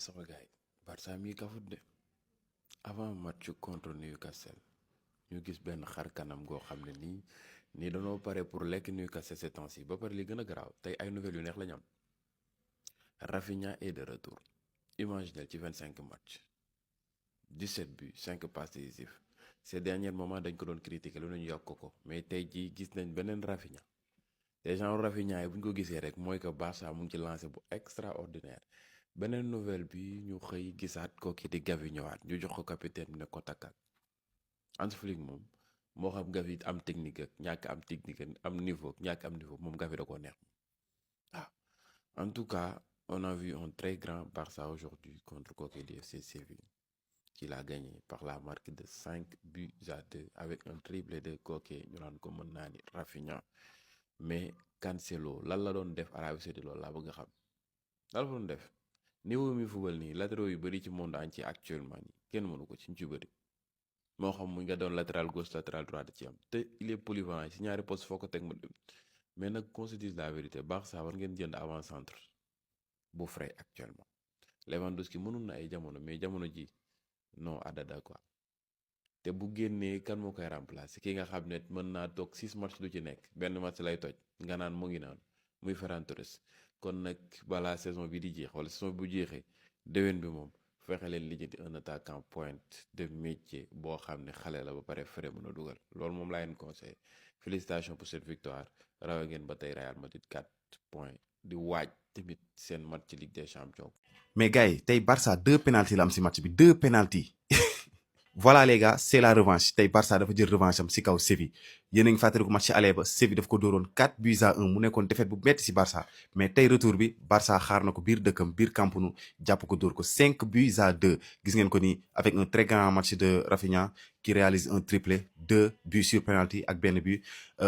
sama gars yi Barça mi kafut de avant match contre Newcastle ñu gis benn xar kanam goo xam ne nii dañoo pare pour lekk Newcastle ces temps-ci ba pare li gën a garaaw tey ay nouvelles yu neex la ñu am. Rafinha est de retour imaginez ci 25 matchs 17 buts 5 passes décisives ces derniers moments dañ ko doon critiquer lu ñu yokk ko mais tey jii gis nañ beneen Rafinha te genre Rafinha yi bu ñu ko gisee rek mooy que Barça mu ngi ci lancé bu extraordinaire. beneen nouvelle bi ñu xëy gisaat ko kii di Gavi ñëwaat ñu jox ko capitaine bi ne ko takkal Hansi Flick moom moo xam Gavi am technique ak ñàkk am technique ak am niveau ñàkk am niveau moom Gavi da koo neex ah en tout cas on a vu un très grand Barça aujourd'hui contre kooku di FC Séville qui l'a gagné par la marque de 5-2 avec un triplé de kooku ñu naan ko mën naa ni Rafinha mais Cancelo lan la doon def Arabie Saoudite loolu laa bëgg a xam lan la doon def. niveau mi football nii latéraux yu bëri ci monde entier actuellement nii kenn mënu ko ci ñu ci bëri moo xam mu nga doon latéral gauche latéral droite ci am te il est polyvalent ci ñaari poste foo ko teg mu dem mais nag qu'on se dise la vérité Barça war ngeen jënd avant centre bu frais actuellement Lewandowski mënul na ay jamono mais jamono ji non adada quoi te bu génnee kan moo koy remplacer ki nga xam ne mën naa toog 6 match du ci nekk benn match lay toj nga naan mu ngi naan muy Ferran Torres kon nag balaa saison bi di jeex wala saison bu jeexee déwén bi moom fexe leen lijjanti un attaquant pointe de métier boo xam ne xale la ba pare frais mën a dugal loolu moom laa leen conseillé félicitations pour cette victoire rawe ngeen ba tey Real Madrid 4 points di waaj tamit seen match ci Ligue des Champions. mais gars yi tey Barça 2 pénalty la am si match bi 2 pénalty voilà les gars c'est la revanche tey Barça dafa jël revanche am si kaw Séville yéen a ngi fàttaliku match aller ba Séville daf ko dóoroon 4-1 mu nekkoon défaite bu metti si Barça mais tey retour bi Barça xaar na ko biir dëkkam biir Camp Nou jàpp ko dóor ko 5-2 gis ngeen ko ni avec un très grand match de Rafinha qui réalise un triplé 2 buts sur penalty ak benn but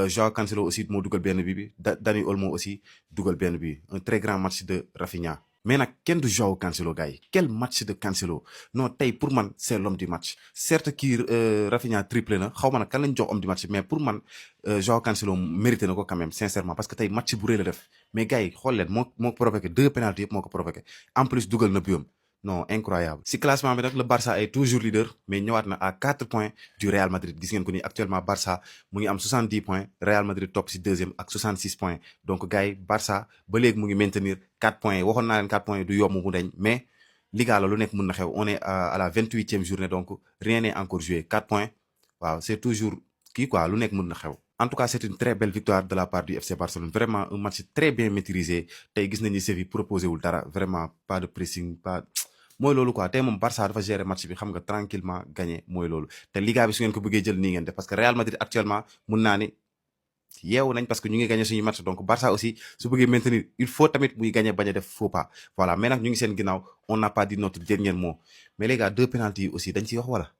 Joao Cancelo aussi moo dugal benn but bi Dani Olmo aussi dugal benn but un très grand match de Rafinha. mais nag kenn du Joao Cancelo gars yi quel match de Cancelo non tey pour man c'est l'homme du match certes kii Rafinha triplé na xaw ma nag kan lañ jox homme du match mais pour man Joao Cancelo mérité na ko quand même sincèrement parce que tey match bu rëy la def mais gars yi xool leen moo provoqué 2 pénalty yëpp moo ko provoqué en plus dugal na buyam non incroyable si classement bi nag le Barça est toujours leader mais ñëwaat na à 4 points du Real Madrid gis ngeen ko ni actuellement Barça mu ngi am 70 points Real Madrid topp si deuxième ak 66 points donc gars yi Barça ba léegi mu ngi maintenir 4 points yi waxoon naa leen 4 points yi du yomb mu deñ mais Liga la lu nekk mën na xew on est à la 28e journée donc rien n'est encore joué 4 points waaw c'est toujours kii quoi lu nekk mën na xew. En tout cas, c'est une très belle victoire de la part du FC Barcelone. Vraiment, un match très bien maîtrisé. Tey gis nañu Séville proposé wul dara vraiment pas de pressing pas mooy loolu quoi tey moom Barça dafa gérer match bi xam nga tranquillement gagné mooy loolu te Liga bi su ngeen ko bëggee jël nii ngeen def parce que Real Madrid actuellement mun naa ni yeewu nañ parce que ñu ngi gagné suñu match donc Barça aussi su bëggee maintenir il faut tamit muy gagné bañ a def faux pas voilà mais nag ñu ngi seen ginnaaw on n'a pas dit notre dernier mot mais les gars 2 pénalty yi aussi dañ ciy wax wala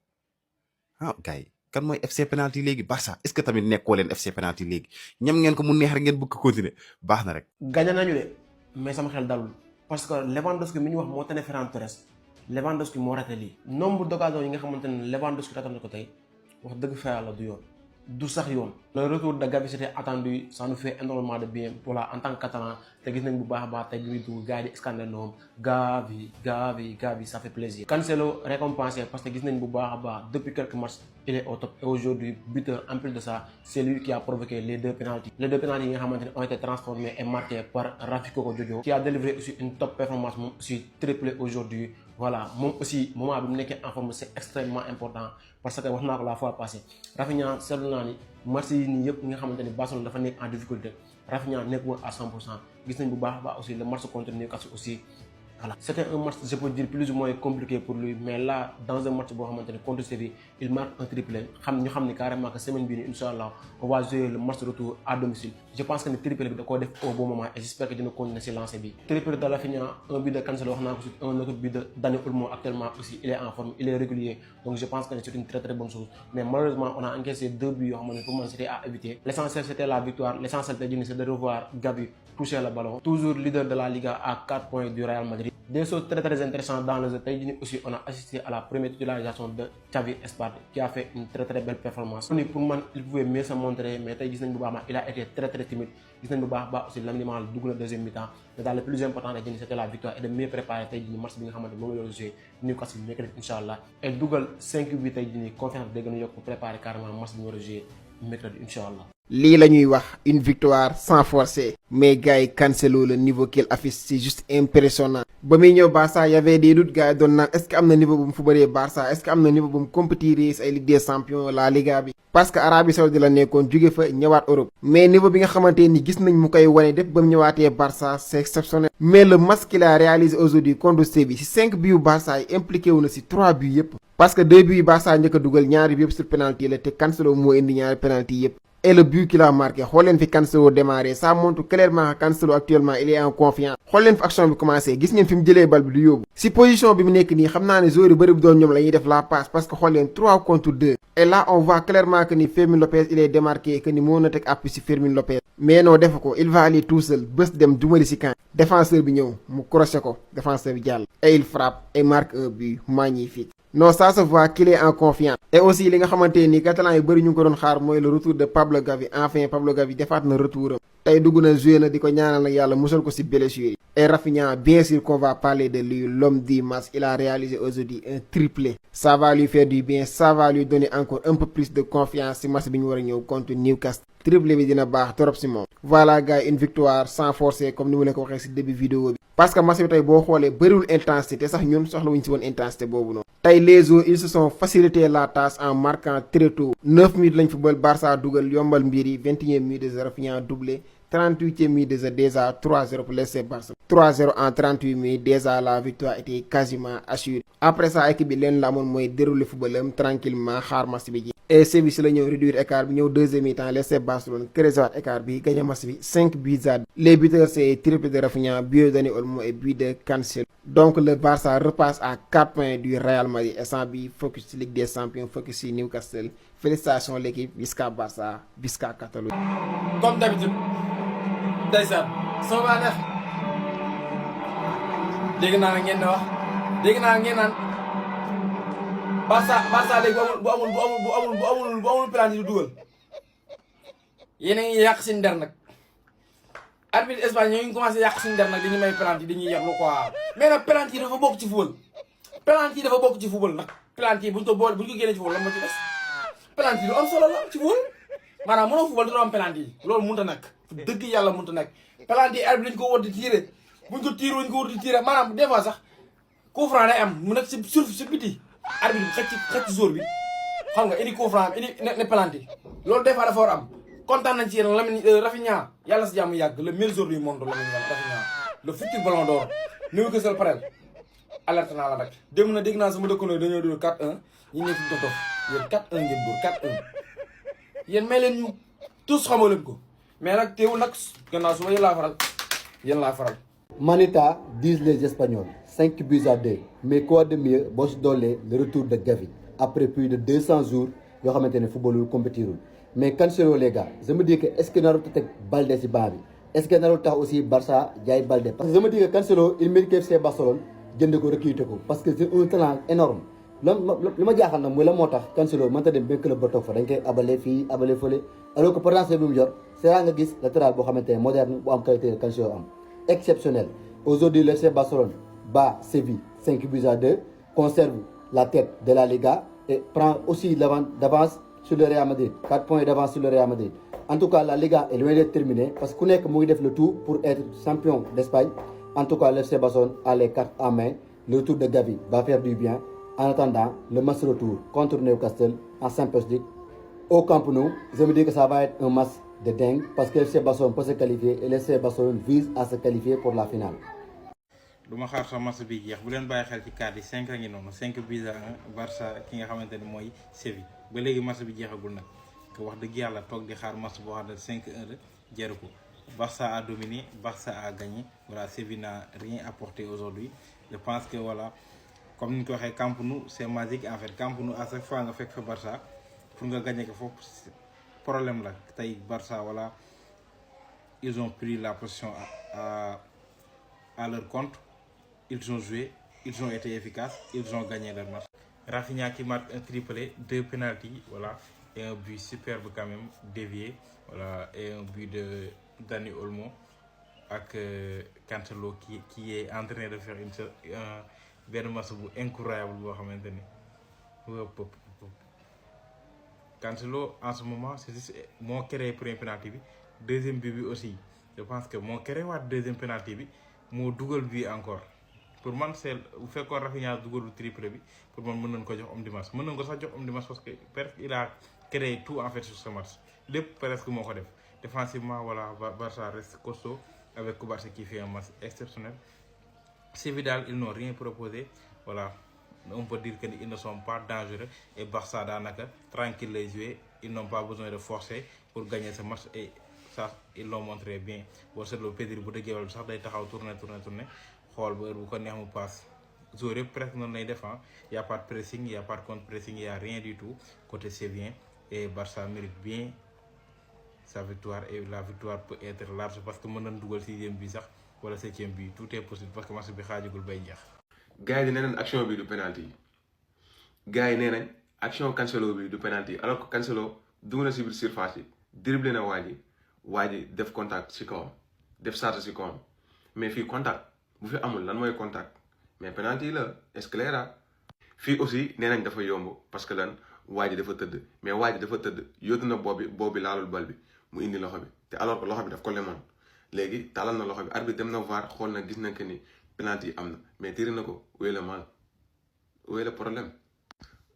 ah gars yi kan mooy FC penalty léegi Barça est-ce que tamit nekkoo leen FC penalty léegi ñam ngeen ko mu neex rek ngeen bëgg ko continuer baax na rek. gagné nañu de mais sama xel dalul parce que Lewandowski mi ñu wax moo tane Ferran Torres Lewandowski moo raté lii nombre d'occasions yi nga xamante ne Lewandowski raté na ko tey wax dëgg fa yàlla du yoon du sax yoon. le retour de Gavi c'était attendu ça nous fait énormément de bien voilà en tant que Catalan te gis nañ bu baax a baax tey bi muy dugg gars yi di scandale noonu Gavi ça fait plaisir. Cancelo récompensé parce que gis nañ bu baax a baax depuis quelques matchs il est au top et aujourd'hui buteur en plus de ça c'est lui qui a provoqué les 2 pénaltys yi nga xamante ne ont été transformés et marqués par Rafi Koko Jojo qui a délivré aussi une top performance moom aussi triplé aujourd'hui voilà moom aussi moment bi mu nekkee en forme c'est extrêmement important parce que wax naa ko la fois passée Rafinha seetlu naa ni match yi nii yëpp nga xamante ni Barcelone dafa nekk en difficulté Rafinha nekk woon à 100% gis nañ bu baax a baax aussi le match contre Newcastle aussi voilà c'était un match je peux dire plus ou moins compliqué pour lui mais là dans un match boo xamante ne contre Séville il marque un triplé ñu xam ni carrément que semaine bii nii inchallah on va jouer le match retour à domicile je pense que ni triplé bi da koo def au bon moment et j'espère que dina continuer si lancé bi triplé de Rafinha un but de Cancelo wax naa ko un autre but de Dani Olmo actuellement aussi il est en forme il est régulier donc je pense que c'est une très bonne chose mais malheureusement on a encaissé 2 buts yoo xamante ne pour moi c'était à éviter l'essentiel c'était la victoire l'essentiel tey jii c'est de revoir Gavi toucher le ballon toujours leader de la Liga à 4 points du Real Madrid Des choses très très intéressantes dans le jeu. Tey jii nii aussi on a assisté à la première titularisation de Xavi Esparti qui a fait une très très belle performance. Pour man il pouvait mieux se montrer mais tey gis nañ bu baax ma il a été très très timide. Gis nañ bu baax baax aussi Lamine Yamal dugg na deuxième mi-temps mais daal le plus important tey jii nii c'était la victoire et de mieux préparer tey jii nii match bi nga xamante moom la ñu joué Newcastle mercredi inchallah et dugal 5 buts tey jii nii confiance day gën a yokk pour préparer carrément match bi ñu war a joué mercredi inchallah. lii la ñuy wax une victoire sans forcer mais gars yi Cancelo le niveau qu'il affiche c'est juste impressionnant. ba muy ñëw Barça y avait des doutes gars yi doon naan est-ce que am na niveau bu mu fubalee Barça est-ce que am na niveau bu mu compétir si ay Ligue des Champions la Liga bi. parce que Arabie Saoudite la nekkoon jóge fa ñëwaat Europe. mais niveau bi nga xamante ni gis nañ mu koy wane def ba mu ñëwaatee Barça c'est exceptionnel. mais le match qu'il a réalisé aujourd'hui contre Séville si 5 buts yu Barça yi impliqué wu na si 3 buts yëpp. parce que 2 buts yi Barça njëkk a dugal ñaari bi yëpp sur penalty la te Cancelo moo indi ñaari penalty yëpp. et le but qu'il a marqué xool leen fi Cancelo démarré ça montre clairement que Cancelo actuellement il est en confiance. xool leen fi action bi commencé gis ngeen fi mu jëlee bal bi du yóbbu. si position bi mu nekk nii xam naa ne joueurs yu bëri bu doon ñoom la ñuy def la passe parce que xool leen 3 contre 2. et là on voit clairement que ni Fermin Lopez il est démarqué et que ni moo na teg appui si Fermin Lopez. mais non defu ko il va aller tout seul bés dem jumali si camp. défenseur bi ñëw mu crochet ko défenseur bi jàll. et il frappe et marque un but magnifique. non ça se voit qu'il est en confiance. et aussi li nga xamante ni catalan yu bëri ñu ngi ko doon xaar mooy le retour de Pablo Gavi enfin Pablo Gavi defaat na retour am. tey dugg na joué na di ko ñaanal nag yàlla musal ko si blessure yi. et Rafinha bien sûr qu'on va parler de lui l'homme du match il a réalisé aujourd'hui un triplé. ça va lui faire du bien ça va lui donner encore un peu plus de confiance si match bi ñu war a ñëw contre Newcastle. triplé bi dina baax trop si moom. voilà gars une victoire sans forcer comme ni mu leen ko waxee si début vidéo bi. parce que match bi tey boo xoolee bëriwul intensité sax ñun soxlawuñ si woon intensité boobu noonu. tey les joueurs ils se sont facilité la tâche en marquant très tôt. 9 minutes lañ football Barça dugal yombal mbir yi 21e minute de jeu Rafinha doublé 38e minute de jeu déjà 3-0 pour l'FC Barça. 3-0 en 38 minutes déjà la victoire était quasiment assurée. après ça équipe bi leen la amoon mooy dérouler footballam tranquillement xaar match bi ji. et Séville si la ñëw réduire écart bi ñëw deuxième mi-temps l'FC Barcelone creuser waat écart bi gagné match bi 5 buts à 2. les buteurs c'est triplé de Rafinha but de Dani Olmo et but de Cancelo. donc le Barça repasse à 4 points du Real Madrid instant bi focus ci Ligue des Champions focus ci Newcastle félicitations l'équipe Visca Barça Visca Catalogne. comme d'habitude ndeysaan sama baa neex dégg naa ngeen di wax dégg naa ngeen naan Barça léegi bu amul penalty du dugal yéen a ngi yàq seen der nag arbitre Espagne ñoo ngi commencé yàq seen der nag dañuy may penalty dañuy yàqlu quoi mais nag penalty dafa bokk ci football penalty dafa bokk ci football nag penalty buñ ko boole buñ ko génnee ci football lan moo ci des penalty lu am solo la ci football maanaam mënoo football du am penalty loolu mënut a nekk dëgg yàlla mënut a nekk penalty arbitre dañ ko war di tirer buñ ko tirer wuñ ko war di tirer maanaam des fois sax coup franc day am mu nekk si suuf si biti arbitre bi xëcc jour bi xam nga indi coup franc indi ne penalty loolu des fois dafa war a am kontaan nañ ci yéen Lamine Rafinha yàlla si jàmm yàgg le meilleur joueur du monde Lamine Rafinha le futur ballon d'or Newcastle parel alerte naa la nag dem na dégg naa sama dëkkandoo dañoo dóor 4-1 ñi nekk dof dof yéen 4-1 ngeen dóor 4-1 yéen may leen ñu tous xamoo leen ko mais nag teewul nag gannaaw suba yéen laa faral Manita, disent les Espagnols, 5 buts à 2. Mais quoi de mieux, Bosch Dolé, le retour de Gavi. Après plus de 200 jours, il y a un football compétir. Mais Cancelo, les gars, je me dis que est-ce que Naruto tek Balde si Babi? Est-ce que Naruto aussi Barça Jaay Balde? Parce que je me dis que Cancelo, il mérite que FC Barcelone, jënd ko recruter ko parce que c'est un talent énorme. li ma jaaxal nag mooy la moo tax Cancelo mënta dem benn club ba toog fa dañ koy abale fii abale fële alors que potentiel bi mu yor c'est rare nga gis latéral boo xamante ne moderne bu am qualité Cancelo am exceptionnel. Aujourd'hui le FC Barcelone bat Séville 5 buts à 2, conserve la tête de la Liga et prend aussi d'avance sur le Real Madrid, 4 points d'avance sur le Real Madrid. En tout cas la Liga est loin d'être terminée parce que ku nekk mu ngi def le tout pour être champion d'Espagne. En tout cas le FC Barcelone a les cartes en main. Le retour de Gavi va faire du bien. En attendant le match retour contre Newcastle en Champions League au Camp Nou, je me dis que ça va être un match de dingue parce que le FC Barcelone peut se qualifier et le FC Barcelone vise à se qualifier pour la finale. du ma xaar sa match bi jeex bu leen bàyyi xel ci cadre yi 5 a ngi noonu 5 buts à 1 Barça ki nga xamante ne mooy Séville ba léegi match bi jeexagul nag que wax dëgg yàlla toog di xaar match boo xam ne 5-1 la jaru ko Barça a dominé Barça a gagné voilà Séville n'a rien apporté aujourd'hui je pense que voilà. comme ni ñu ko waxee Camp Nou c'est magique en fait Camp Nou à chaque fois nga fekk fa Barça pour nga gagner ko foofu problème la tey Barça voilà ils ont pris la position à leur compte ils ont joué, ils ont été efficaces, ils ont gagné leur match. Rafinha qui marque un triplé, 2 pénaltys, voilà, et un but superbe quand même, dévié, voilà, et un but de Dani Olmo avec Cancelo qui est en train de faire un match incroyable. Cancelo en ce moment c'est juste moo créé premier penalty bi deuxième but bi aussi je pense que moo créé waat deuxième penalty bi moo dugal bi encore pour man c'est bu fekkoon Rafinha dugalul triplé bi pour man mën nañ ko jox homme du match mën nañ ko sax jox homme du match parce que presque il a créé tout en fait sur ce match lépp presque moo ko def défensivement voilà Barça reste costaud avec Kubarsi qui fait un match exceptionnel. Sévidal ils n'ont rien proposé, voilà. On peut dire qu'ils ne sont pas dangereux et Barça danaka tranquille les jouer, ils n'ont pas besoin de forcer pour gagner ce match et ça ils l'ont montré bien. Bon c'est le Pedri bu dëggee sax day taxaw tourner xool ba heure bu ko neex mu passe joueur presque noonu lay def. Il y a pas de pressing, il y a pas de contre pressing, il y a rien du tout côté sévien et Barça mérite bien sa victoire et la victoire peut être large parce que mën nañ dugal 6e but sax wala 7e but, tout est possible parce que match bi xaajagul bay jeex. gars yi nee nañ action bi du penalty gars yi nee nañ action Cancelo bi du penalty alors que Cancelo dugg na si biir surface yi dribblé na waa ji def contact si kawam def charge si kawam mais fii contact bu fi amul lan mooy contact mais penalty la est clair. fii aussi nee nañ dafa yomb parce que lan waa ji dafa tëdd mais waa ji dafa tëdd yóotu na boobu laalul bal bi mu indi loxo bi te alors que loxo bi daf ko lemoon léegi talal na loxo bi arbitre dem na VAR xool na gis na que ni penalty am na mais tiré na ko où est le mal, où est le problème.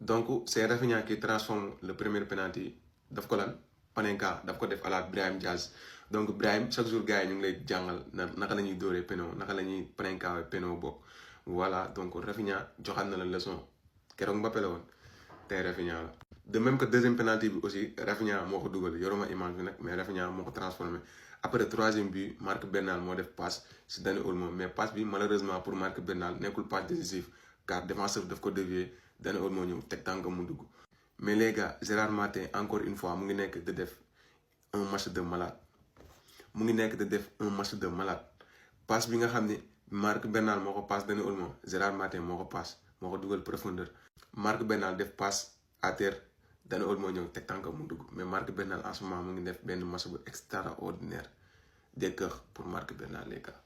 Donc c'est Rafinha qui transforme le premier penalty daf ko lan Panenka daf ko def à la Brahim Diaz. Donc Brahim chaque jour gars yi ñu ngi lay jàngal naka la ñuy dóoree péno naka la ñuy Panenka péno bokk voilà donc Rafinha joxaat na la leçon keroog Mbappé la woon tey Rafinha la. De même que deuxième penalty bi aussi Rafinha moo ko dugal yoruma image bi nag mais Rafinha moo ko transformé. Après troisième but Marc Bernal moo def passe si Dani Olmo mais passe bi malheureusement pour Marc Bernal nekkul passe décisif car défenseur daf ko dévier Dani Olmo ñëw teg tànkam mu dugg. Mais les gars Gérard Martin encore une fois mu ngi nekk de def un match de malade mu ngi nekk de def un match de malade passe bi nga xam ne Marc Bernal moo ko passe Dani Olmo Gérard Martin moo ko passe moo ko dugal profondeur Marc Bernal def passe à terre Dani Olmo ñëw teg tànkam mu dugg mais Marc Bernal en ce moment mu ngi def benn match bu extraordinaire. Des cœurs pour Marc Bernal les gars.